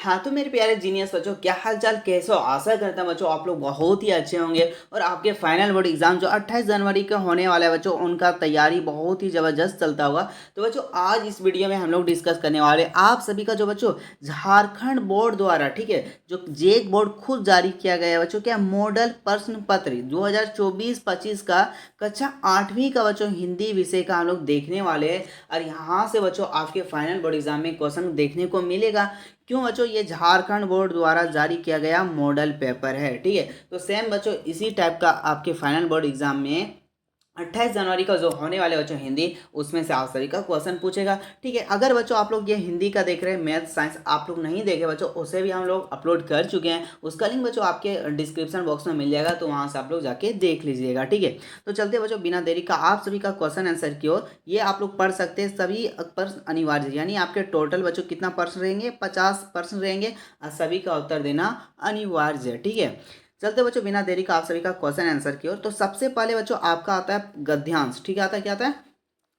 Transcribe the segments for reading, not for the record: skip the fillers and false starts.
हाँ तो मेरे प्यारे जीनियस बच्चों, क्या हाल चाल, कैसे हो? आशा करता हूँ बच्चों आप लोग बहुत ही अच्छे होंगे। और आपके फाइनल बोर्ड एग्जाम जो 28 जनवरी का होने वाला है बच्चों, उनका तैयारी बहुत ही ज़बरदस्त चलता होगा। तो बच्चों आज इस वीडियो में हम लोग डिस्कस करने वाले हैं आप सभी का जो बच्चों झारखंड बोर्ड द्वारा, ठीक है, जो जेक बोर्ड खुद जारी किया गया है बच्चों, क्या मॉडल प्रश्न पत्र 2024-25 का कक्षा 8वीं का बच्चों हिंदी विषय का हम लोग देखने वाले हैं। और यहाँ से बच्चों आपके फाइनल बोर्ड एग्जाम में क्वेश्चन देखने को मिलेगा। क्यों बच्चों? ये झारखंड बोर्ड द्वारा जारी किया गया मॉडल पेपर है, ठीक है। तो सेम बच्चों इसी टाइप का आपके फाइनल बोर्ड एग्जाम में 28 जनवरी का जो होने वाले बच्चों हिंदी, उसमें से आप सभी का क्वेश्चन पूछेगा, ठीक है। अगर बच्चों आप लोग ये हिंदी का देख रहे हैं, मैथ साइंस आप लोग नहीं देखे बच्चों, उसे भी हम लोग अपलोड कर चुके हैं। उसका लिंक बच्चों आपके डिस्क्रिप्शन बॉक्स में मिल जाएगा, तो वहाँ से आप लोग जाके देख लीजिएगा, ठीक है। तो चलते बच्चों बिना देरी का आप सभी का क्वेश्चन आंसर की ओर। ये आप लोग पढ़ सकते हैं, सभी प्रश्न अनिवार्य, यानी आपके टोटल बच्चों कितना प्रश्न रहेंगे, 50 प्रश्न रहेंगे और सभी का उत्तर देना अनिवार्य है, ठीक है। चलते बच्चों बिना देरी का आप सभी का क्वेश्चन आंसर की ओर। तो सबसे पहले बच्चों आपका आता है गद्यांश, ठीक है। आता है, क्या आता है?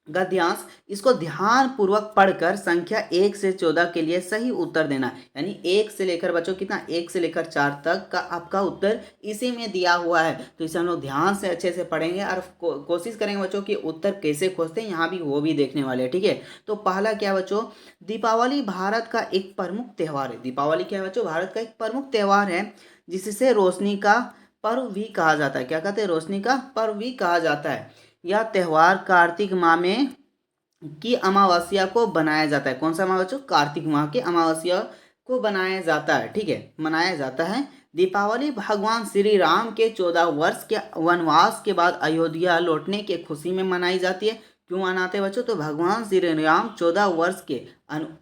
गद्यांश। इसको ध्यान पूर्वक पढ़कर संख्या 1 से 14 के लिए सही उत्तर देना, यानी 1 से लेकर बच्चों कितना, 1 से लेकर 4 तक का आपका उत्तर इसी में दिया हुआ है। तो इसे हम लोग ध्यान से अच्छे से पढ़ेंगे और कोशिश करेंगे बच्चों कि उत्तर कैसे खोजते हैं, यहाँ भी वो भी देखने वाले हैं, ठीक है। तो पहला क्या बच्चों, दीपावली भारत का एक प्रमुख त्यौहार है। दीपावली क्या है बच्चों? भारत का एक प्रमुख त्यौहार है, जिससे रोशनी का पर्व भी कहा जाता है। क्या कहते हैं? रोशनी का पर्व भी कहा जाता है। यह त्यौहार कार्तिक माह में की अमावस्या को बनाया जाता है। कौन सा माह बच्चों? कार्तिक माह की अमावस्या को बनाया जाता है, ठीक है, मनाया जाता है। दीपावली भगवान श्री राम के 14 वर्ष के वनवास के बाद अयोध्या लौटने की खुशी में मनाई जाती है। क्यों मनाते हैं बच्चों? तो भगवान श्री राम 14 वर्ष के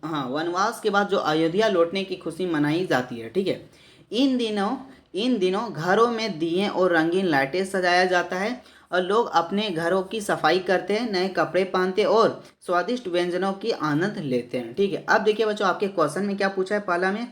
वनवास के बाद जो अयोध्या लौटने की खुशी मनाई जाती है, ठीक है। इन दिनों इन दिनों घरों में दिए और रंगीन लाइटें सजाया जाता है, और लोग अपने घरों की सफाई करते हैं, नए कपड़े पहनते हैं और स्वादिष्ट व्यंजनों की आनंद लेते हैं, ठीक है। अब देखिए बच्चों आपके क्वेश्चन में क्या पूछा है, पहला में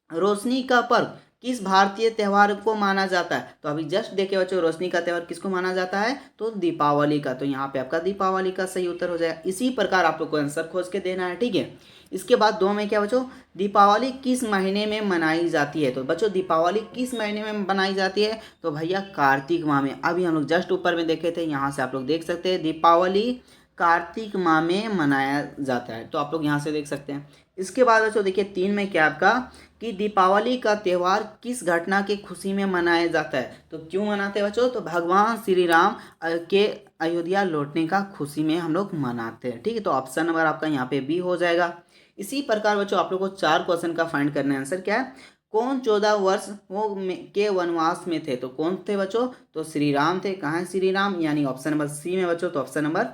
रोशनी का पर्व किस भारतीय त्यौहार को माना जाता है? तो अभी जस्ट देखिए बच्चों, रोशनी का त्यौहार किसको माना जाता है? तो दीपावली का। तो यहाँ पे आपका दीपावली का सही उत्तर हो जाएगा। इसी प्रकार आप लोग को आंसर खोज के देना है, ठीक है। इसके बाद दो में क्या बच्चों, दीपावली किस महीने में मनाई जाती है? तो बच्चों दीपावली किस महीने में मनाई जाती है? तो भैया कार्तिक माह में। अभी हम लोग जस्ट ऊपर में देखे थे, यहाँ से आप लोग देख सकते हैं, दीपावली कार्तिक माह में मनाया जाता है। तो आप लोग यहाँ से देख सकते हैं। इसके बाद बच्चों देखिए 3 में क्या आपका, कि दीपावली का त्यौहार किस घटना की खुशी में मनाया जाता है? तो क्यों मनाते हैं बच्चों? तो भगवान श्री राम के अयोध्या लौटने का खुशी में हम लोग मनाते हैं, ठीक है। तो ऑप्शन नंबर आपका यहाँ पे बी हो जाएगा। इसी प्रकार बच्चों आप लोग को 4 क्वेश्चन का फाइंड करना है। आंसर क्या है? कौन 14 वर्ष वो के वनवास में थे? तो कौन थे बच्चों? तो श्री राम थे। कहाँ है श्री राम? यानी ऑप्शन नंबर सी में बच्चों। तो ऑप्शन नंबर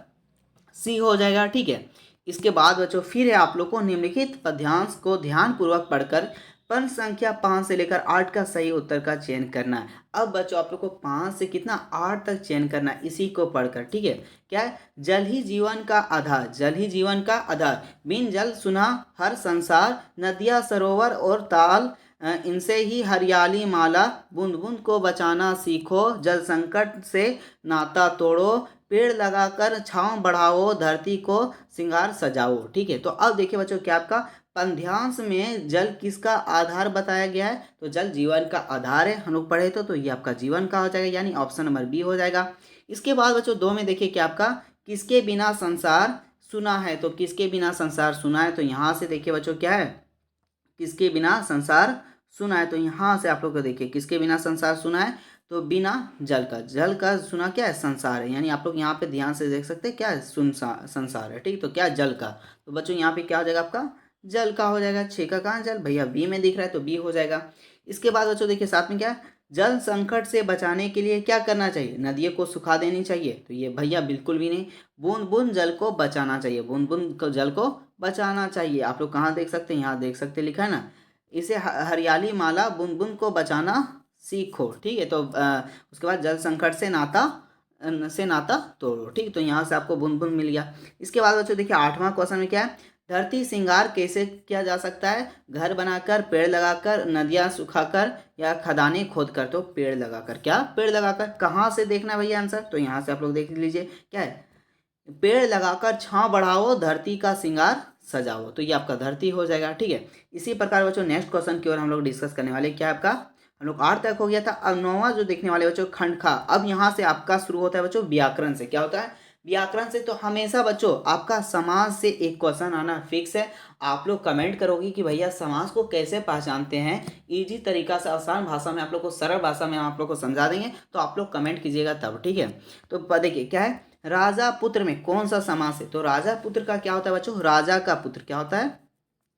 सी हो जाएगा, ठीक है। इसके बाद बच्चों फिर है आप लोग को निम्नलिखित पद्यांश को ध्यान पूर्वक पढ़कर प्रश्न संख्या 5 से लेकर 8 का सही उत्तर का चयन करना है। अब बच्चों आप लोग को 5 से कितना 8 तक चयन करना है, इसी को पढ़कर, ठीक है। क्या है? जल ही जीवन का आधार, जल ही जीवन का आधार, बिन जल सुना हर संसार, नदियाँ सरोवर और ताल, इनसे ही हरियाली माला, बूंद बूंद को बचाना सीखो, जल संकट से नाता तोड़ो, पेड़ लगाकर छांव बढ़ाओ, धरती को श्रृंगार सजाओ, ठीक है। तो अब देखिए बच्चों क्या आपका पद्यांश में जल किसका आधार बताया गया है? तो जल जीवन का आधार है, हम लोग पढ़े तो ये आपका जीवन का हो जाएगा, यानी ऑप्शन नंबर बी हो जाएगा। इसके बाद बच्चों 2 में देखिए क्या आपका, किसके बिना संसार सुना है? तो किसके बिना संसार सुना है? तो यहाँ से देखिए बच्चों क्या है, किसके बिना संसार सुना है? तो यहाँ से आप लोग को देखिए किसके बिना संसार सुना है? तो बिना जल का, जल का सुना क्या है? संसार है, यानी आप लोग यहाँ पे ध्यान से देख सकते हैं क्या है, संसार है, ठीक। तो क्या है? जल का। तो बच्चों यहाँ पे क्या हो जाएगा आपका? जल का हो जाएगा। 6 का कहाँ जल? भैया बी में दिख रहा है, तो बी हो जाएगा। इसके बाद बच्चों देखिए साथ में क्या है, जल संकट से बचाने के लिए क्या करना चाहिए? नदियों को सुखा देनी चाहिए? तो ये भैया बिल्कुल भी नहीं। बूंद बूंद जल को बचाना चाहिए, बूंद बूंद जल को बचाना चाहिए। आप लोग कहाँ देख सकते हैं? यहाँ देख सकते हैं, लिखा है ना, इसे हरियाली माला, बूंद बूंद को बचाना सीखो, ठीक है। तो उसके बाद जल संकट से नाता तोड़ो, ठीक। तो यहाँ से आपको बूंद बूंद मिल गया। इसके बाद बच्चों देखिए 8वां क्वेश्चन में क्या है, धरती श्रृंगार कैसे किया जा सकता है? घर बनाकर, पेड़ लगाकर, नदियाँ सुखाकर, या खदानें खोदकर? तो पेड़ लगाकर। क्या? पेड़ लगाकर। कहाँ से देखना भैया आंसर? तो यहाँ से आप लोग देख लीजिए क्या है, पेड़ लगाकर छांव बढ़ाओ, धरती का श्रृंगार सजा हो, तो ये आपका धरती हो जाएगा। ठीक है, इसी प्रकार बच्चों नेक्स्ट क्वेश्चन की ओर हम लोग डिस्कस करने वाले। क्या है आपका, हम लोग 8 तक हो गया था। अब 9वां जो देखने वाले बच्चों खंड खा। अब यहाँ से आपका शुरू होता है बच्चों व्याकरण से। क्या होता है, व्याकरण से। तो हमेशा बच्चों आपका समास से एक क्वेश्चन आना फिक्स है। आप लोग कमेंट करोगे कि भैया समास को कैसे पहचानते हैं, इजी तरीका से आसान भाषा में आप लोग को, सरल भाषा में आप लोग को समझा देंगे, तो आप लोग कमेंट कीजिएगा तब। ठीक है, तो देखिए क्या है, राजा पुत्र में कौन सा समास है। तो राजा पुत्र का क्या होता है बच्चों, राजा का पुत्र क्या होता है,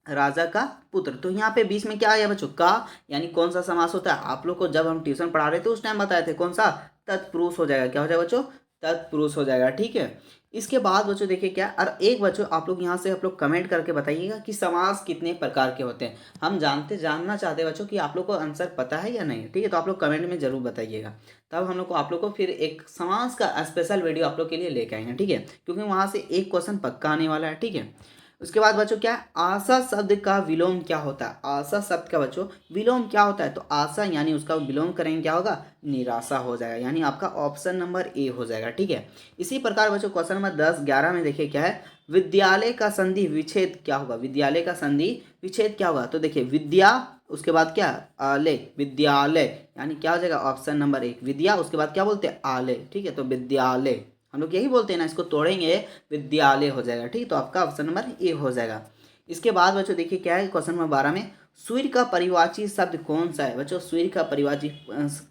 राजा का पुत्र। तो यहाँ पे बीच में क्या आया बच्चों, का, यानी कौन सा समास होता है। आप लोग को जब हम ट्यूशन पढ़ा रहे थे उस टाइम बताए थे, कौन सा, तत्पुरुष हो जाएगा। क्या हो जाएगा बच्चों, तत्पुरुष हो जाएगा। ठीक है, इसके बाद बच्चों देखिए क्या, और एक बच्चों आप लोग यहाँ से आप लोग कमेंट करके बताइएगा कि समास कितने प्रकार के होते हैं। हम जानना चाहते हैं बच्चों कि आप लोग को आंसर पता है या नहीं। ठीक है, तो आप लोग कमेंट में जरूर बताइएगा, तब हम लोग को आप लोग को फिर एक समास का स्पेशल वीडियो आप लोग के लिए लेके आएंगे। ठीक है, क्योंकि वहाँ से एक क्वेश्चन पक्का आने वाला है। ठीक है, उसके बाद बच्चों क्या है, आशा शब्द का विलोम क्या होता है। आशा शब्द का बच्चों विलोम क्या होता है, तो आशा यानी उसका विलोम करेंगे क्या होगा, निराशा हो जाएगा, यानी आपका ऑप्शन नंबर ए हो जाएगा। ठीक है, इसी प्रकार बच्चों क्वेश्चन नंबर 10 11 में देखिए क्या है, विद्यालय का संधि विच्छेद क्या होगा। विद्यालय का संधि विच्छेद क्या होगा, तो देखिए विद्या, उसके बाद क्या, आलय, विद्यालय, यानी क्या हो जाएगा ऑप्शन नंबर 1 विद्या, उसके बाद क्या बोलते हैं, आलय। ठीक है, तो विद्यालय हम लोग यही बोलते हैं ना, इसको तोड़ेंगे विद्यालय हो जाएगा। ठीक है, तो आपका ऑप्शन नंबर ए हो जाएगा। इसके बाद बच्चों देखिए क्या है, क्वेश्चन नंबर 12 में सूर्य का परिवाची शब्द कौन सा है। बच्चों सूर्य का परिवाची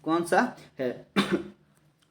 कौन सा है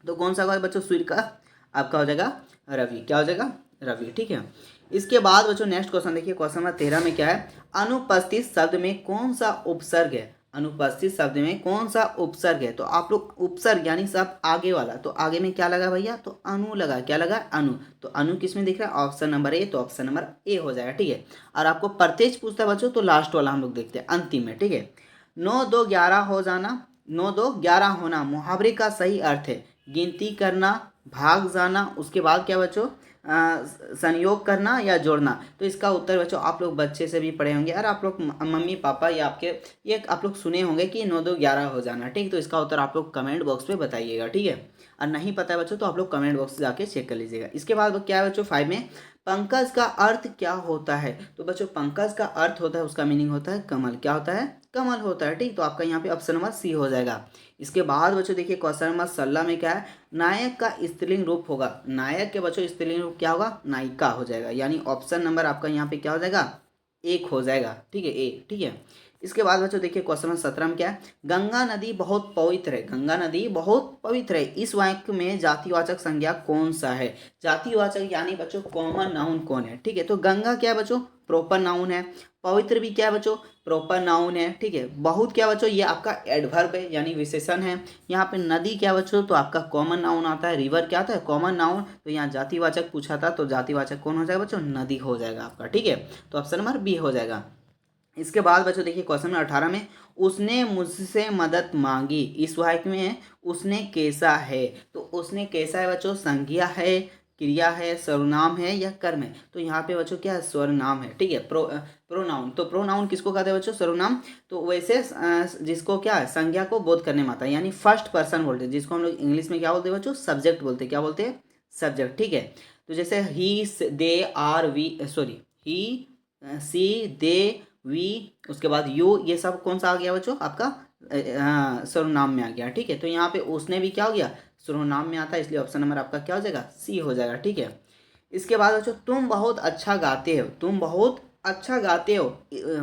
तो कौन सा होगा बच्चों, सूर्य का आपका हो जाएगा रवि। क्या हो जाएगा, रवि। ठीक है, इसके बाद बच्चों नेक्स्ट क्वेश्चन देखिए, क्वेश्चन नंबर 13 में क्या है, अनुपस्थित शब्द में कौन सा उपसर्ग है। अनुपस्थित शब्द में कौन सा उपसर्ग है, तो आप लोग उपसर्ग यानी सब आगे वाला, तो आगे में क्या लगा भैया, तो अनु लगा। क्या लगा, अनु। तो अनु किस में दिख रहा है, ऑप्शन नंबर ए, तो ऑप्शन नंबर ए हो जाएगा। ठीक है, और आपको प्रत्येक पूछता है बच्चों, तो लास्ट वाला हम लोग देखते हैं अंतिम में। ठीक है, 9 2 11 हो जाना, 9 2 11 होना मुहावरे का सही अर्थ है गिनती करना, भाग जाना, उसके बाद क्या बच्चों, संयोग करना या जोड़ना। तो इसका उत्तर बच्चों आप लोग बच्चे से भी पढ़े होंगे, और आप लोग मम्मी पापा या आपके ये आप लोग सुने होंगे कि 9 2 11 हो जाना। ठीक, तो इसका उत्तर आप लोग कमेंट बॉक्स में बताइएगा। ठीक है, और नहीं पता है बच्चों तो आप लोग कमेंट बॉक्स से जाके चेक कर लीजिएगा। इसके बाद क्या है बच्चों 5 में, पंकज का अर्थ क्या होता है। तो बच्चों पंकज का अर्थ होता है, उसका मीनिंग होता है कमल। क्या होता है, कमल होता है। ठीक, तो आपका यहाँ पे ऑप्शन नंबर सी हो जाएगा। इसके बाद बच्चों देखिए क्वेश्चन नंबर 16 में क्या है, नायक का स्त्रीलिंग रूप होगा। नायक के बच्चों स्त्रीलिंग रूप क्या होगा, नायिका हो जाएगा, यानी ऑप्शन नंबर आपका यहाँ पे क्या हो जाएगा, एक हो जाएगा। ठीक है, ए। ठीक है, इसके बाद बच्चों देखिए क्वेश्चन नंबर 17 में क्या है, गंगा नदी बहुत पवित्र है। गंगा नदी बहुत पवित्र है, इस वाक्य में जातिवाचक संज्ञा कौन सा है। जातिवाचक यानी बच्चों कॉमन नाउन कौन है। ठीक है, तो गंगा क्या है बच्चों, प्रॉपर नाउन है। पवित्र भी क्या है बच्चों, प्रॉपर नाउन है। ठीक है, बहुत क्या बच्चों, ये आपका एडवर्ब है यानी विशेषण है। यहाँ पे नदी क्या बच्चों, तो आपका कॉमन नाउन आता है। रिवर क्या आता है, कॉमन नाउन। तो यहाँ जातिवाचक पूछा था, तो जातिवाचक कौन हो जाएगा बच्चों, नदी हो जाएगा आपका। ठीक है, तो ऑप्शन नंबर बी हो जाएगा। इसके बाद बच्चों देखिए क्वेश्चन नंबर 18 में, उसने मुझसे मदद मांगी, इस वाक्य में उसने कैसा है। तो उसने कैसा है बच्चों, संज्ञा है, क्रिया है, सर्वनाम है या कर्म है। तो यहाँ पे बच्चों क्या है, सर्वनाम है। ठीक है, प्रोनाउन। तो प्रोनाउन किसको कहते हैं बच्चों, सर्वनाम। तो वैसे जिसको क्या है, संज्ञा को बोध करने में आता है, यानी फर्स्ट पर्सन बोलते हैं, जिसको हम लोग इंग्लिश में क्या बोलते हैं बच्चों, सब्जेक्ट बोलते हैं। क्या बोलते हैं, सब्जेक्ट। ठीक है, तो जैसे he, they, are, we, sorry, he, she, they, we, उसके बाद यू, ये सब कौन सा आ गया बच्चों, आपका सर्वनाम में आ गया। ठीक है, तो यहाँ पे उसने भी क्या हो गया, सर्वनाम में आता है, इसलिए ऑप्शन नंबर आपका क्या हो जाएगा, सी हो जाएगा। ठीक है, इसके बाद बच्चों तुम बहुत अच्छा गाते हो। तुम बहुत अच्छा गाते हो,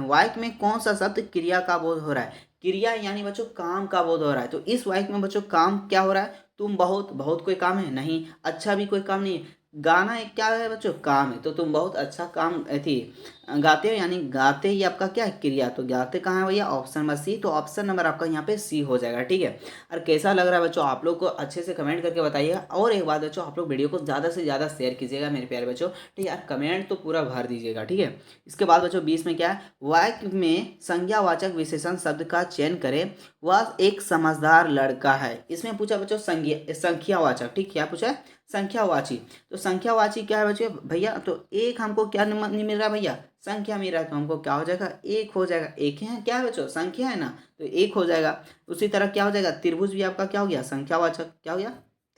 वाक्य में कौन सा शब्द क्रिया का बोध हो रहा है। क्रिया यानी बच्चों काम का बोध हो रहा है। तो इस वाक्य में बच्चों काम क्या हो रहा है, तुम बहुत, बहुत कोई काम है नहीं, अच्छा भी कोई काम नहीं है, गाना एक क्या है बच्चों, काम है। तो तुम बहुत अच्छा काम थी गाते हो, यानी गाते ही आपका क्या है, क्रिया। तो गाते कहाँ है भैया, ऑप्शन नंबर सी। तो ऑप्शन नंबर आपका यहाँ पे सी हो जाएगा। ठीक है, और कैसा लग रहा है बच्चों आप लोग को अच्छे से कमेंट करके बताइएगा। और एक बात बच्चों, आप लोग वीडियो को ज़्यादा से ज़्यादा शेयर कीजिएगा मेरे प्यारे बच्चों। ठीक है, यार कमेंट तो पूरा भर दीजिएगा। ठीक है, इसके बाद बच्चों 20 में क्या है, वाक्य में संज्ञावाचक विशेषण शब्द का चयन करें, वह एक समझदार लड़का है। इसमें पूछा बच्चों संख्यावाचक। ठीक, क्या पूछा है, संख्यावाची। तो संख्यावाची क्या है बच्चों भैया, तो एक हमको क्या नहीं मिल रहा भैया, संख्या मिल रहा है, तो हमको क्या हो जाएगा, एक हो जाएगा। एक है क्या है बच्चों, संख्या है ना, तो एक हो जाएगा। उसी तरह क्या हो जाएगा, त्रिभुज भी आपका क्या हो गया, संख्यावाचक। क्या हो गया,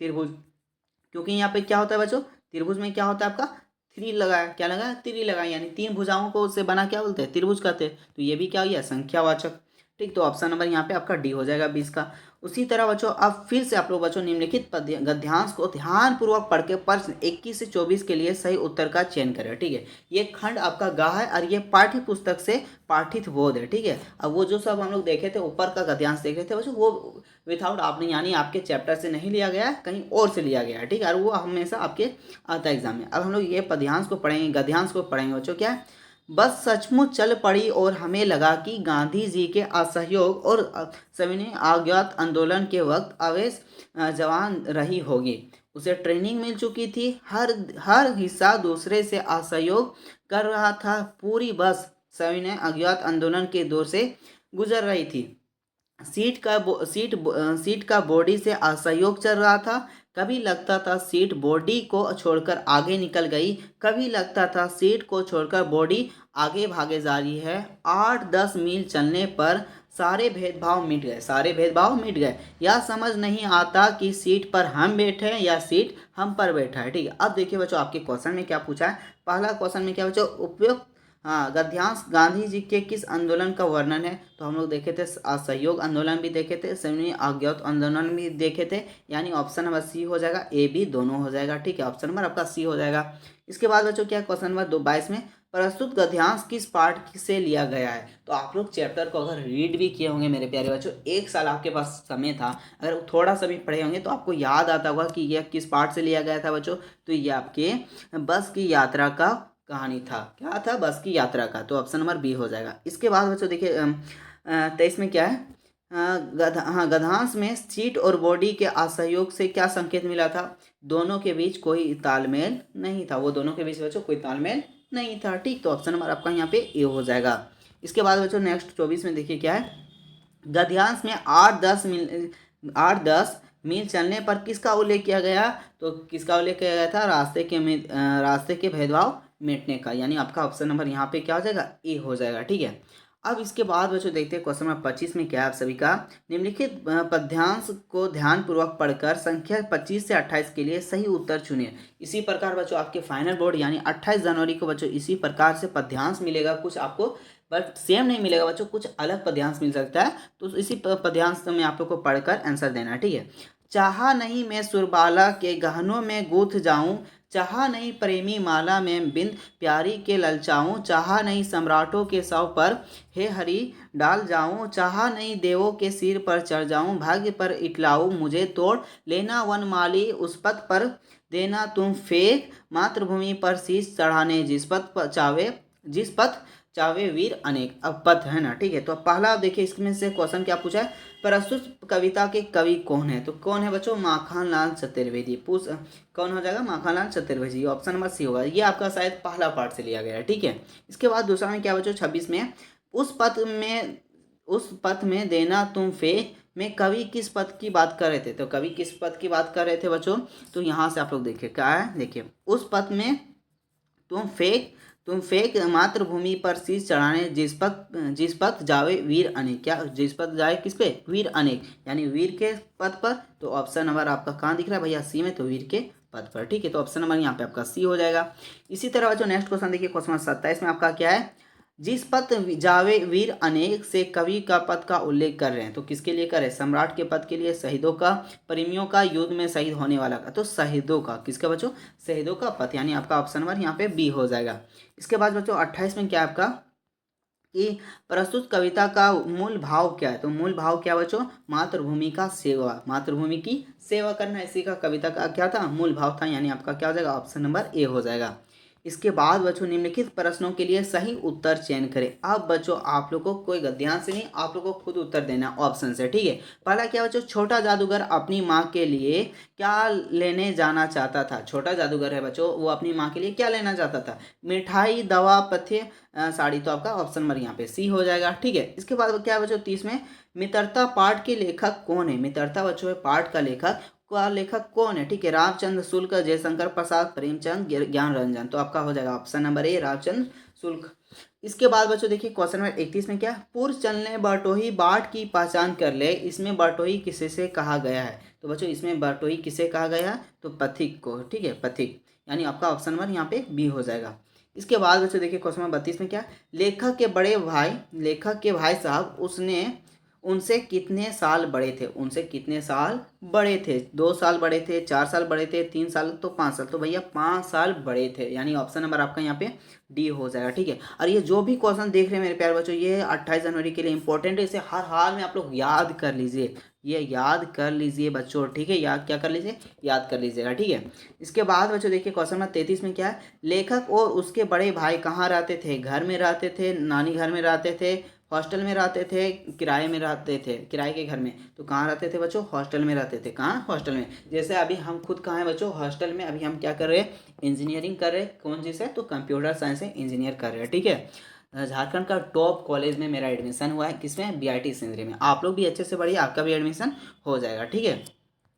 त्रिभुज। क्योंकि यहाँ पे क्या होता है बच्चों, त्रिभुज में क्या होता है आपका, थ्री लगाया, क्या लगाया, थ्री लगाया, यानी तीन भुजाओं को उससे बना क्या बोलते हैं, त्रिभुज कहते हैं। तो ये भी क्या हो गया, संख्यावाचक। ठीक, तो ऑप्शन नंबर यहाँ पे आपका डी हो जाएगा 20 का। उसी तरह बच्चों अब फिर से आप लोग बच्चों निम्नलिखित गद्यांश को ध्यानपूर्वक पढ़ के प्रश्न 21 से 24 के लिए सही उत्तर का चयन करें। ठीक है, ये खंड आपका गा है और ये पाठ्य पुस्तक से पाठित बोध है। ठीक है, अब वो जो सब हम लोग देखे थे, ऊपर का गद्यांश देख रहे थे बच्चों, वो विथआउट आपने यानी आपके चैप्टर से नहीं लिया गया है, कहीं और से लिया गया है। ठीक है, और वो हमेशा आपके आता है एग्जाम में। अब हम लोग ये पद्यांश को पढ़ेंगे, गद्यांश को पढ़ेंगे बच्चों। क्या है, बस सचमुच चल पड़ी और हमें लगा कि गांधी जी के असहयोग और सविनय अज्ञात आंदोलन के वक्त आवेश जवान रही होगी। उसे ट्रेनिंग मिल चुकी थी, हर हर हिस्सा दूसरे से असहयोग कर रहा था। पूरी बस सविनय अज्ञात आंदोलन के दौर से गुजर रही थी। सीट का बॉडी से असहयोग चल रहा था। कभी लगता था सीट बॉडी को छोड़कर आगे निकल गई, कभी लगता था सीट को छोड़कर बॉडी आगे भागे जा रही है। 8-10 मील चलने पर सारे भेदभाव मिट गए, सारे भेदभाव मिट गए। यह समझ नहीं आता कि सीट पर हम बैठे हैं या सीट हम पर बैठा है। ठीक है, अब देखिए बच्चों आपके क्वेश्चन में क्या पूछा है। पहला क्वेश्चन में क्या बच्चों, उपयुक्त हाँ गद्यांश गांधी जी के किस आंदोलन का वर्णन है। तो हम लोग देखे थे असहयोग आंदोलन भी देखे थे, सविनय अज्ञात आंदोलन भी देखे थे, यानी ऑप्शन नंबर सी हो जाएगा, ए बी दोनों हो जाएगा। ठीक है, ऑप्शन नंबर आपका सी हो जाएगा। इसके बाद बच्चों क्या क्वेश्चन नंबर 22 में, प्रस्तुत गद्यांश किस पाठ से लिया गया है। तो आप लोग चैप्टर को अगर रीड भी किए होंगे मेरे प्यारे बच्चों, एक साल आपके पास समय था, अगर थोड़ा सा भी पढ़े होंगे तो आपको याद आता होगा कि यह किस पाठ से लिया गया था बच्चों। तो ये आपके बस की यात्रा का कहानी था। क्या था, बस की यात्रा का। तो ऑप्शन नंबर बी हो जाएगा। इसके बाद बच्चों देखिए 23 में क्या है, गद्यांश में सीट और बॉडी के असहयोग से क्या संकेत मिला था। दोनों के बीच कोई तालमेल नहीं था, वो दोनों के बीच बच्चों कोई तालमेल नहीं था। ठीक, तो ऑप्शन नंबर आपका यहाँ पे ए हो जाएगा। इसके बाद बच्चों नेक्स्ट 24 में देखिए क्या है, गद्यांश में 8-10 मील चलने पर किसका उल्लेख किया गया। तो किसका उल्लेख किया गया था, रास्ते के भेदभाव मिटने का, यानी आपका ऑप्शन नंबर यहाँ पे क्या हो जाएगा, ए हो जाएगा। ठीक है, अब इसके बाद बच्चों देखते हैं क्वेश्चन नंबर 25 में क्या है आप सभी का। निम्नलिखित पद्यांश को ध्यानपूर्वक पढ़कर संख्या 25 से 28 के लिए सही उत्तर चुनिए। इसी प्रकार बच्चों आपके फाइनल बोर्ड यानी 28 जनवरी को बच्चों इसी प्रकार से पद्यांश मिलेगा, कुछ आपको बट सेम नहीं मिलेगा बच्चों, कुछ अलग पद्यांश मिल सकता है। तो इसी पद्यांश में आप लोग को पढ़कर आंसर देना है। ठीक है, चाहा नहीं मैं सुरबाला के गहनों में गूंथ जाऊं, चाहा नहीं प्रेमी माला में बिंद प्यारी के ललचाऊं, चाहा नहीं सम्राटों के सौ पर हे हरि डाल जाऊं, चाहा नहीं देवों के सिर पर चढ़ जाऊं, भाग्य पर इटलाऊं मुझे तोड़ लेना वनमाली उस पथ पर देना तुम फेंक, मातृभूमि पर शीश चढ़ाने जिस पथ चावे वीर अनेक। अब पथ है ना। ठीक है, तो अब पहला आप देखिए इसमें से क्वेश्चन क्या पूछा है, प्रस्तुत कविता के कवि कौन है। तो कौन है बच्चों, माखनलाल चतुर्वेदी। कौन हो जाएगा, Makhanlal Chaturvedi. Option number C होगा, ये आपका शायद पहला पार्ट से लिया गया है। ठीक है, इसके बाद दूसरा में क्या बच्चों 26 में, उस पथ में देना तुम फे में कवि किस पद की बात कर रहे थे। तो कवि किस पद की बात कर रहे थे बच्चों, तो यहाँ से आप लोग देखिए क्या है, देखिए उस पद में तुम फेंक मातृभूमि पर शीश चढ़ाने जिस पथ जावे वीर अनेक। क्या जिस पथ जाए किस पे, वीर अनेक, यानी वीर के पद पर। तो ऑप्शन नंबर आपका कहाँ दिख रहा है भैया, सी में, तो वीर के पद पर। ठीक है, तो ऑप्शन नंबर यहाँ पे आपका सी हो जाएगा। इसी तरह बच्चों नेक्स्ट क्वेश्चन देखिए, क्वेश्चन नंबर 27 में आपका क्या है, जिस पद जावे वीर अनेक से कवि का पद का उल्लेख कर रहे हैं। तो किसके लिए कर रहे हैं, सम्राट के पद के लिए, शहीदों का, प्रेमियों का, युद्ध में शहीद होने वाला का। तो शहीदों का, किसका बच्चों, शहीदों का पद, यानी आपका ऑप्शन नंबर यहाँ पे बी हो जाएगा। इसके बाद बच्चों 28 में क्या आपका, कि प्रस्तुत कविता का मूल भाव क्या है। तो मूल भाव क्या बच्चों, मातृभूमि का सेवा, मातृभूमि की सेवा करना, इसी का कविता का क्या था, मूल भाव था, यानी आपका क्या हो जाएगा, ऑप्शन नंबर ए हो जाएगा। इसके बाद बच्चों निम्नलिखित प्रश्नों के लिए सही उत्तर चयन करें। अब बच्चों आप लोग को कोई गद्यांश नहीं, आप लोग को खुद उत्तर देना ऑप्शन से। ठीक है, पहला क्या बच्चों, छोटा जादूगर अपनी माँ के लिए क्या लेने जाना चाहता था। छोटा जादूगर है बच्चों, वो अपनी माँ के लिए क्या लेना चाहता था, मिठाई, दवा, पथ्य, साड़ी। तो आपका ऑप्शन नंबर यहाँ पे सी हो जाएगा। ठीक है, इसके बाद क्या बच्चों 30 में, मित्रता पाठ के लेखक कौन है। मित्रता बच्चों है पाठ का लेखक कौन है। ठीक है, रामचंद्र शुक्ल, जयशंकर प्रसाद, प्रेमचंद, ज्ञान रंजन। तो आपका हो जाएगा option number A, Ramchandra Shukla. इसके बाद बच्चों देखिए क्वेश्चन नंबर 31 में क्या, पुरुष चलने बटोही बाट की पहचान कर ले। इसमें बटोही किसे से कहा गया है। तो बच्चों इसमें बटोही किसे कहा गया है, तो पथिक को। ठीक है, पथिक, यानी आपका ऑप्शन नंबर यहाँ पे बी हो जाएगा। इसके बाद बच्चों देखिए क्वेश्चन नंबर 32 में क्या है, लेखक के भाई साहब उसने उनसे कितने साल बड़े थे, उनसे कितने साल बड़े थे, 2 साल बड़े थे, 4 साल बड़े थे, 3 साल, तो 5 साल, तो भैया 5 साल बड़े थे, यानी ऑप्शन नंबर आपका यहाँ पे डी हो जाएगा। ठीक है, और ये जो भी क्वेश्चन देख रहे हैं मेरे प्यारे बच्चों, ये 28 जनवरी के लिए इंपॉर्टेंट है, इसे हर हाल में आप लोग याद कर लीजिए, ये याद कर लीजिए बच्चों। ठीक है, याद क्या कर लीजिए, याद कर लीजिएगा। ठीक है, इसके बाद बच्चों देखिए क्वेश्चन नंबर 33 में क्या है, लेखक और उसके बड़े भाई कहाँ रहते थे, घर में रहते थे, नानी घर में रहते थे, हॉस्टल में रहते थे, किराए में रहते थे, किराए के घर में, तो कहाँ रहते थे बच्चों, हॉस्टल में रहते थे। कहाँ, हॉस्टल में। जैसे अभी हम खुद कहाँ हैं बच्चों, हॉस्टल में। अभी हम क्या कर रहे हैं, इंजीनियरिंग कर रहे हैं। कौन चीज़ है, तो कंप्यूटर साइंस से इंजीनियर कर रहे हैं। ठीक है, झारखंड का टॉप कॉलेज में मेरा एडमिशन हुआ है, किसमें, BIT सिंदरी में। आप लोग भी अच्छे से पढ़िए, आपका भी एडमिशन हो जाएगा। ठीक है,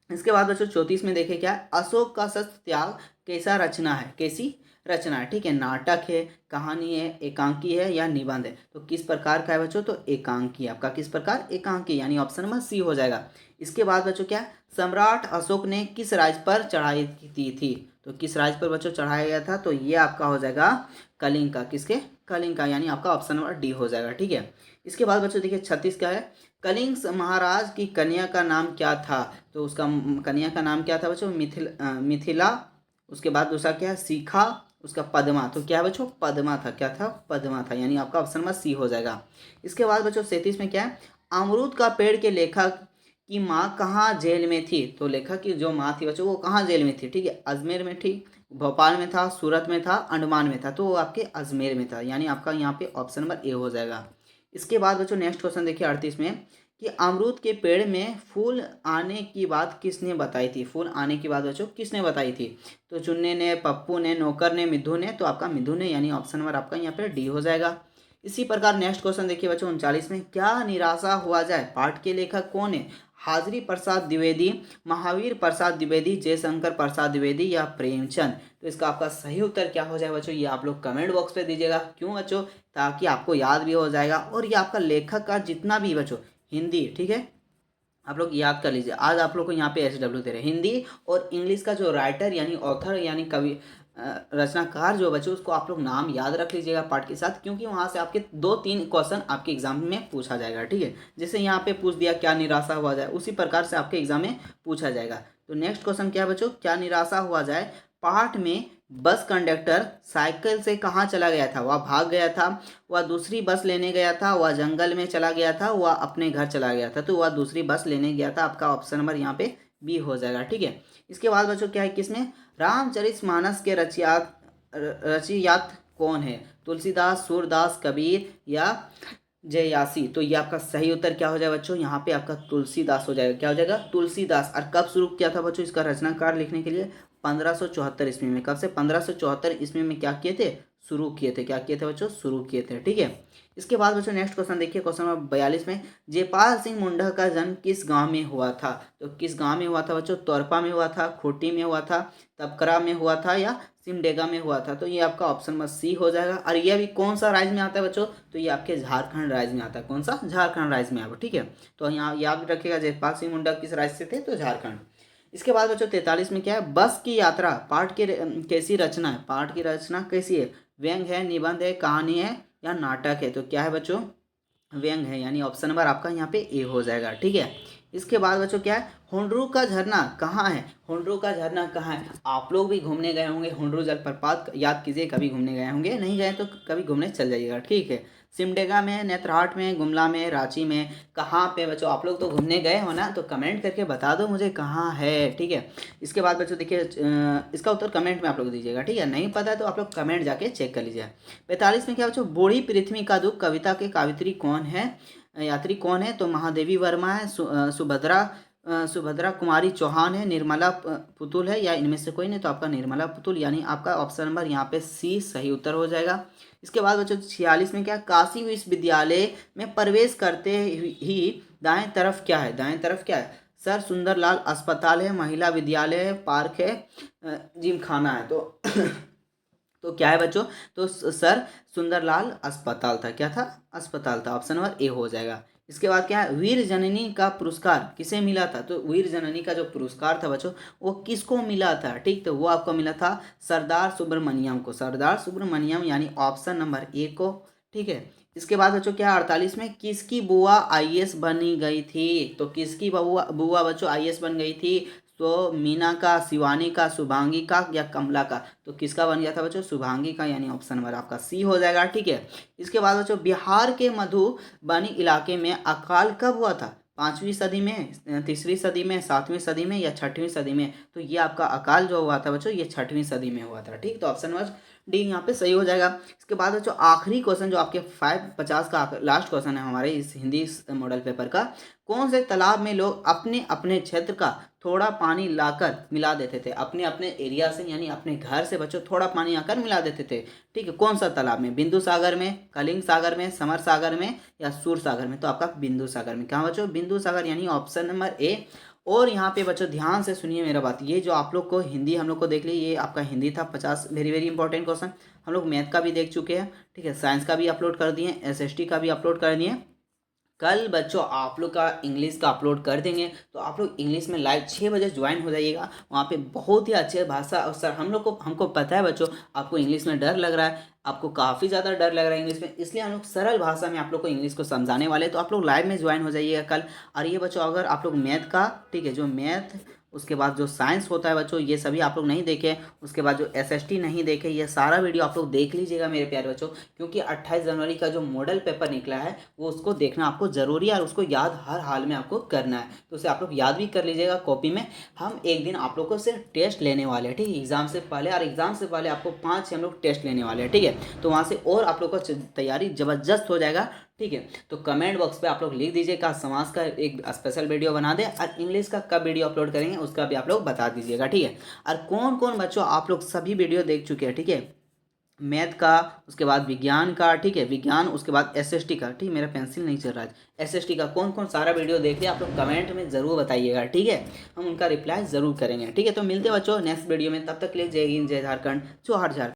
इसके बाद बच्चों 34 में देखे क्या है, अशोक का सत्य त्याग कैसा रचना है, कैसी रचना है। ठीक है, नाटक है, कहानी है, एकांकी है, या निबंध है, तो किस प्रकार का है बच्चों, तो एकांकी। आपका किस प्रकार, एकांकी, यानी ऑप्शन नंबर सी हो जाएगा। इसके बाद बच्चों क्या है, सम्राट अशोक ने किस राज्य पर चढ़ाई की थी, तो किस राज्य पर बच्चों चढ़ाया गया था, तो ये आपका हो जाएगा कलिंग का, किसके, कलिंग का, यानी आपका ऑप्शन नंबर डी हो जाएगा। ठीक है, इसके बाद बच्चों देखिए 36 का है, कलिंग महाराज की कन्या का नाम क्या था, तो उसका कन्या का नाम क्या था बच्चों, मिथिला। उसके बाद दूसरा क्या है, सीखा। उसका पद्मा, तो क्या है बच्चों, पद्मा था, क्या था, पद्मा था, यानी आपका ऑप्शन नंबर सी हो जाएगा। इसके बाद बच्चों 37 में क्या है, अमरूद का पेड़ के लेखक की माँ कहाँ जेल में थी, तो लेखक की जो माँ थी बच्चों वो कहाँ जेल में थी, ठीक है, अजमेर में थी, भोपाल में था, सूरत में था, अंडमान में था, तो वो आपके अजमेर में था, यानी आपका यहाँ पे ऑप्शन नंबर ए हो जाएगा। इसके बाद बच्चों नेक्स्ट क्वेश्चन देखिए 38 में, कि अमरूद के पेड़ में फूल आने की बात किसने बताई थी, फूल आने की बात बच्चों किसने बताई थी, तो चुन्ने ने, पप्पू ने, नौकर ने, मिद्धू ने, तो आपका मिद्धू ने, यानी ऑप्शन नंबर आपका यहाँ पे डी हो जाएगा। इसी प्रकार नेक्स्ट क्वेश्चन देखिए बच्चों 39 में, क्या निराशा हुआ जाए पाठ के लेखक कौन है, हाजरी प्रसाद द्विवेदी, महावीर प्रसाद द्विवेदी, जयशंकर प्रसाद द्विवेदी, या प्रेमचंद, तो इसका आपका सही उत्तर क्या हो जाएगा बच्चों, ये आप लोग कमेंट बॉक्स पे दीजिएगा। क्यों बच्चों, ताकि आपको याद भी हो जाएगा, और ये आपका लेखक का जितना भी बच्चों हिंदी, ठीक है, आप लोग याद कर लीजिए। आज आप लोग को यहाँ पे SW दे रहे हैं, हिंदी और इंग्लिश का जो राइटर यानी ऑथर यानी कवि रचनाकार जो बच्चों, उसको आप लोग नाम याद रख लीजिएगा पार्ट के साथ, क्योंकि वहाँ से आपके 2-3 क्वेश्चन आपके एग्जाम में पूछा जाएगा। ठीक है, जैसे यहाँ पे पूछ दिया क्या निराशा हुआ जाए, उसी प्रकार से आपके एग्जाम में पूछा जाएगा। तो नेक्स्ट क्वेश्चन क्या है बच्चों, क्या निराशा हुआ जाए पाठ में बस कंडक्टर साइकिल से कहाँ चला गया था, वह भाग गया था, वह दूसरी बस लेने गया था, वह जंगल में चला गया था, वह अपने घर चला गया था, तो वह दूसरी बस लेने गया था, आपका ऑप्शन नंबर यहाँ पे बी हो जाएगा। ठीक है, इसके बाद बच्चों क्या है, किसमें रामचरितमानस के रचयिता कौन है, तुलसीदास, सूरदास, कबीर, या जयासी, तो ये आपका सही उत्तर क्या हो जाएगा बच्चों, यहाँ पे आपका तुलसीदास हो जाएगा। क्या हो जाएगा, तुलसीदास। और कब शुरू किया था बच्चों इसका रचनाकार लिखने के लिए, 1574 ईस्वी में। कब से, 1574 ईस्वी में क्या किए थे, शुरू किए थे, क्या किए थे बच्चों, शुरू किए थे। ठीक है, इसके बाद बच्चों नेक्स्ट क्वेश्चन देखिए क्वेश्चन नंबर 42 में, जयपाल सिंह मुंडा का जन्म किस गांव में हुआ था, तो किस गांव में हुआ था बच्चों, तोरपा में हुआ था, खूंटी में हुआ था, तबकरा में हुआ था, या सिमडेगा में हुआ था, तो ये आपका ऑप्शन नंबर सी हो जाएगा। और ये भी कौन सा राज्य में आता है बच्चों, तो ये आपके झारखंड राज्य में आता है। कौन सा, झारखंड राज्य में आता है। ठीक है, तो यहाँ याद रखिएगा जयपाल सिंह मुंडा किस राज्य से थे, तो झारखंड। इसके बाद बच्चों 43 में क्या है, बस की यात्रा पाठ के कैसी रचना है, पाठ की रचना कैसी है, व्यंग है, निबंध है, कहानी है, या नाटक है, तो क्या है बच्चों, व्यंग है, यानी ऑप्शन नंबर आपका यहाँ पे ए हो जाएगा। ठीक है, इसके बाद बच्चों क्या है, हुंडरू का झरना कहाँ है, हुंडरू का झरना कहाँ है, आप लोग भी घूमने गए होंगे हुंडरू जलप्रपात, याद कीजिए, कभी घूमने गए होंगे, नहीं गए तो कभी घूमने चल जाइएगा। ठीक है, सिमडेगा में, नेत्रहाट में, गुमला में, रांची में, कहाँ पे बच्चों, आप लोग तो घूमने गए हो ना, तो कमेंट करके बता दो मुझे कहाँ है। ठीक है, इसके बाद बच्चों देखिए इसका उत्तर कमेंट में आप लोग दीजिएगा। ठीक है, नहीं पता है तो आप लोग कमेंट जाके चेक कर लीजिए। 45 में क्या बच्चों, बूढ़ी पृथ्वी का दुख कविता के कावित्री कौन है, यात्री कौन है, तो महादेवी वर्मा है, सुभद्रा कुमारी चौहान है, निर्मला पुतुल है, या इनमें से कोई नहीं, तो आपका निर्मला पुतुल, यानी आपका ऑप्शन नंबर यहाँ पे सी सही उत्तर हो जाएगा। इसके बाद बच्चों 46 में क्या, काशी विश्वविद्यालय में प्रवेश करते ही दाएं तरफ क्या है, दाएं तरफ क्या है, सर सुंदरलाल अस्पताल है, महिला विद्यालय है, पार्क है, जिम खाना है, तो तो क्या है बच्चों, तो सर सुंदरलाल अस्पताल था, क्या था, अस्पताल था, ऑप्शन नंबर ए हो जाएगा। इसके बाद क्या है, वीर जननी का पुरस्कार किसे मिला था, तो वीर जननी का जो पुरस्कार था बच्चों वो किसको मिला था, ठीक, तो वो आपको मिला था सरदार सुब्रमण्यम को, सरदार सुब्रमण्यम यानी ऑप्शन नंबर ए को, ठीक है। इसके बाद बच्चों क्या 48 में किसकी बुआ आईएएस बनी गई थी, तो किसकी बुआ बुआ बच्चों आईएएस बन गई थी, तो मीना का, शिवानी का, शुभांगी का या कमला का, तो किसका बन गया था बच्चों, शुभांगी का, यानी ऑप्शन नंबर आपका सी हो जाएगा, ठीक है। इसके बाद बच्चों बिहार के मधुबनी इलाके में अकाल कब हुआ था, 5वीं सदी में, तीसरी सदी में, 7वीं सदी में या 6वीं सदी में, तो ये आपका अकाल जो हुआ था बच्चों ये 6वीं सदी में हुआ था, ठीक, तो ऑप्शन नंबर डी यहाँ पे सही हो जाएगा। इसके बाद बच्चों आखिरी क्वेश्चन जो आपके 550 का लास्ट क्वेश्चन है हमारे इस हिंदी मॉडल पेपर का, कौन से तालाब में लोग अपने अपने क्षेत्र का थोड़ा पानी लाकर मिला देते थे, अपने अपने एरिया से यानी अपने घर से बच्चों थोड़ा पानी आकर मिला देते थे, ठीक है, कौन सा तालाब में, बिंदु सागर में, कलिंग सागर में, समर सागर में या सूर सागर में, तो आपका बिंदु सागर में, कहाँ बच्चों, बिंदु सागर, यानी ऑप्शन नंबर ए। और यहाँ पे बच्चों ध्यान से सुनिए मेरा बात, ये जो आप लोग को हिंदी हम लोग को देख ली, ये आपका हिंदी था 50 वेरी वेरी इंपॉर्टेंट क्वेश्चन, हम लोग मैथ का भी देख चुके हैं, ठीक है, साइंस का भी अपलोड कर दिए, एसएसटी का भी अपलोड कर दिए, कल बच्चों आप लोग का इंग्लिश का अपलोड कर देंगे, तो आप लोग इंग्लिश में लाइव 6 बजे ज्वाइन हो जाइएगा, वहाँ पे बहुत ही अच्छे भाषा, और सर हमको पता है बच्चों आपको इंग्लिश में डर लग रहा है, आपको काफ़ी ज़्यादा डर लग रहा है इंग्लिश में, इसलिए हम लोग सरल भाषा में आप लोग को इंग्लिश को समझाने वाले, तो आप लोग लाइव में ज्वाइन हो जाइएगा कल। और ये बच्चों अगर आप लोग मैथ का, ठीक है, जो मैथ उसके बाद जो साइंस होता है बच्चों ये सभी आप लोग नहीं देखे, उसके बाद जो एसएसटी नहीं देखे, ये सारा वीडियो आप लोग देख लीजिएगा मेरे प्यारे बच्चों, क्योंकि 28 जनवरी का जो मॉडल पेपर निकला है वो उसको देखना आपको ज़रूरी है और उसको याद हर हाल में आपको करना है, तो उसे आप लोग याद भी कर लीजिएगा कॉपी में। हम एक दिन आप लोग को से टेस्ट लेने वाले हैं, ठीक है, एग्ज़ाम से पहले, और एग्ज़ाम से पहले आपको 5 हम लोग टेस्ट लेने वाले हैं, ठीक है, तो वहाँ से और आप लोग का तैयारी ज़बरदस्त हो जाएगा, ठीक है। तो कमेंट बॉक्स पे आप लोग लिख दीजिए का समाज का एक स्पेशल वीडियो बना दें, और इंग्लिश का कब वीडियो अपलोड करेंगे उसका भी आप लोग बता दीजिएगा, ठीक है। और कौन कौन बच्चों आप लोग सभी वीडियो देख चुके हैं, ठीक है, मैथ का, उसके बाद विज्ञान का, ठीक है, विज्ञान, उसके बाद एसएसटी का, ठीक, मेरा पेंसिल नहीं चल रहा है, एसएसटी का कौन कौन सारा वीडियो देख लिया आप लोग कमेंट में ज़रूर बताइएगा, ठीक है, हम उनका रिप्लाई ज़रूर करेंगे, ठीक है। तो मिलते हैं बच्चों नेक्स्ट वीडियो में, तब तक के लिए जय हिंद, जय झारखंड, जोहार झारखंड।